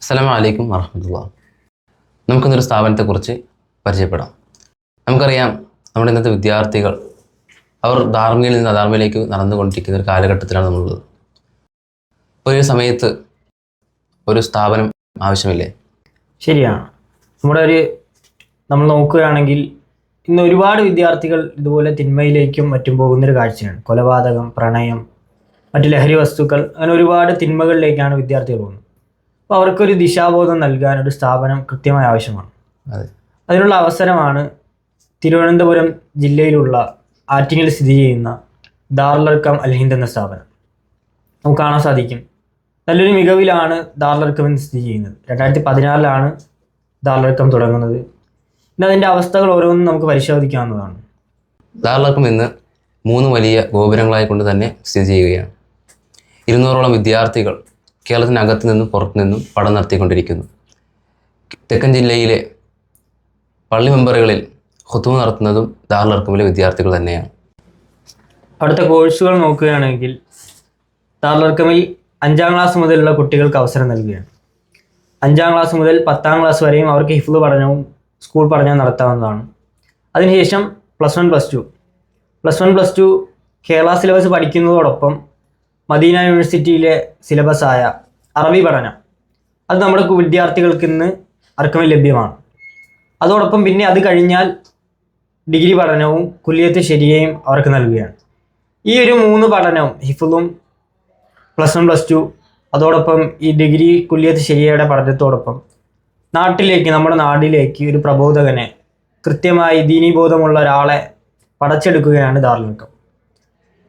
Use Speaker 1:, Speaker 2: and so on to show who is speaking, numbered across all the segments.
Speaker 1: അസ്സലാമു അലൈക്കും വറഹ്മത്തുള്ളാഹി. നമുക്കിന്നൊരു സ്ഥാപനത്തെക്കുറിച്ച് പരിചയപ്പെടാം. നമുക്കറിയാം, നമ്മുടെ ഇന്നത്തെ വിദ്യാർത്ഥികൾ അവർ ധാർമ്മികയിൽ നിന്ന് അധാർമ്മികയിലേക്ക് നടന്നുകൊണ്ടിരിക്കുന്ന ഒരു കാലഘട്ടത്തിലാണ് നമ്മളുള്ളത്. ഒരു സമയത്ത് ഒരു സ്ഥാപനം ആവശ്യമില്ലേ?
Speaker 2: ശരിയാണ്. നമ്മൾ നോക്കുകയാണെങ്കിൽ ഇന്ന് ഒരുപാട് വിദ്യാർത്ഥികൾ ഇതുപോലെ തിന്മയിലേക്കും മറ്റും പോകുന്നൊരു കാഴ്ചയാണ്. കൊലപാതകം, പ്രണയം, മറ്റ് ലഹരി വസ്തുക്കൾ, അങ്ങനെ ഒരുപാട് തിന്മകളിലേക്കാണ് വിദ്യാർത്ഥികൾ പോകുന്നത്. അപ്പോൾ അവർക്കൊരു ദിശാബോധം നൽകാൻ ഒരു സ്ഥാപനം കൃത്യമായി ആവശ്യമാണ്. അതിനുള്ള അവസരമാണ് തിരുവനന്തപുരം ജില്ലയിലുള്ള ആറ്റിങ്ങൽ സ്ഥിതി ചെയ്യുന്ന ദാറുൽ അർഖം അൽ ഹിന്ദ് എന്ന സ്ഥാപനം. നമുക്ക് കാണാൻ സാധിക്കും, നല്ലൊരു മികവിലാണ് ദാറുൽ അർഖം എന്ന് സ്ഥിതി ചെയ്യുന്നത്. 2014 ദാറുൽ അർഖം തുടങ്ങുന്നത്. ഇന്ന് അതിൻ്റെ അവസ്ഥകൾ ഓരോന്നും നമുക്ക് പരിശോധിക്കാവുന്നതാണ്.
Speaker 1: ദാറുൽ അർഖം ഇന്ന് 3 വലിയ ഗോപുരങ്ങളായി കൊണ്ട് തന്നെ സ്ഥിതി ചെയ്യുകയാണ്. 200ഓളം വിദ്യാർത്ഥികൾ കേരളത്തിനകത്തു നിന്നും പുറത്തു നിന്നും പഠനം നടത്തിക്കൊണ്ടിരിക്കുന്നു. തെക്കൻ ജില്ലയിലെ പള്ളി മെമ്പറുകളിൽ ഖുതുബ നടത്തുന്നതും ദാറുൽ അർഖമിലെ വിദ്യാർത്ഥികൾ തന്നെയാണ്.
Speaker 2: അടുത്ത കോഴ്സുകൾ നോക്കുകയാണെങ്കിൽ ദാറുൽ അർഖമിൽ 5ാം ക്ലാസ് മുതലുള്ള കുട്ടികൾക്ക് അവസരം നൽകുകയാണ്. 5ാം ക്ലാസ് മുതൽ 10ാം ക്ലാസ് വരെയും അവർക്ക് ഹിഫ്ള് പഠനവും സ്കൂൾ പഠനവും നടത്താവുന്നതാണ്. അതിനുശേഷം plus one plus two Kerala syllabus പഠിക്കുന്നതോടൊപ്പം മദീന യൂണിവേഴ്സിറ്റിയിലെ സിലബസായ അറബി പഠനം അത് നമ്മുടെ വിദ്യാർത്ഥികൾക്ക് ഇന്ന് അർഖമിൽ ലഭ്യമാണ്. അതോടൊപ്പം പിന്നെ അത് കഴിഞ്ഞാൽ ഡിഗ്രി പഠനവും കുല്ലിയത്ത് ശരിയയും അവർക്ക് നൽകുകയാണ്. ഈ ഒരു 3 പഠനവും ഹിഫ്ളും പ്ലസ് വൺ പ്ലസ് ടു അതോടൊപ്പം ഈ ഡിഗ്രി കുല്ലിയത്ത് ശരിയയുടെ പഠനത്തോടൊപ്പം നമ്മുടെ നാട്ടിലേക്ക് ഒരു പ്രബോധകനെ, കൃത്യമായി ദീനീബോധമുള്ള ഒരാളെ പടച്ചെടുക്കുകയാണ് ദാറുൽ അർഖം.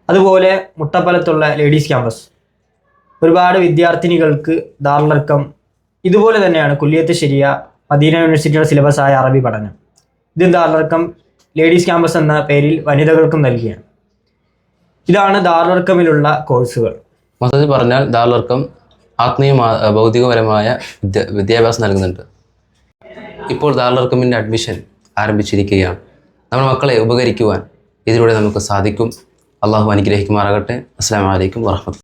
Speaker 2: അതുപോലെ മുട്ടപ്പലത്തുള്ള ലേഡീസ് ക്യാമ്പസ്, ഒരുപാട് വിദ്യാർത്ഥിനികൾക്ക് ദാറുൽ അർഖം ഇതുപോലെ തന്നെയാണ് കുല്ലിയത്ത് ശരിയ, മദീന യൂണിവേഴ്സിറ്റിയുടെ സിലബസായ അറബി പഠനം. ഇത് ദാറുൽ അർഖം ലേഡീസ് ക്യാമ്പസ് എന്ന പേരിൽ വനിതകൾക്കും നൽകുകയാണ്. ഇതാണ് ദാറുൽ അർഖമിലുള്ള കോഴ്സുകൾ.
Speaker 1: മൊത്തത്തിൽ പറഞ്ഞാൽ ദാറുൽ അർഖം ആത്മീയ ഭൗതികപരമായ വിദ്യാഭ്യാസം നൽകുന്നുണ്ട്. ഇപ്പോൾ ദാറുൽ അർഖമിൻ്റെ അഡ്മിഷൻ ആരംഭിച്ചിരിക്കുകയാണ്. നമ്മുടെ മക്കളെ ഉപകരിക്കുവാൻ ഇതിലൂടെ നമുക്ക് സാധിക്കും. അള്ളാഹു അനുഗ്രഹിക്കുമാറാകട്ടെ. അസ്സലാമു അലൈക്കും വറഹ്മത്തുള്ളാഹി.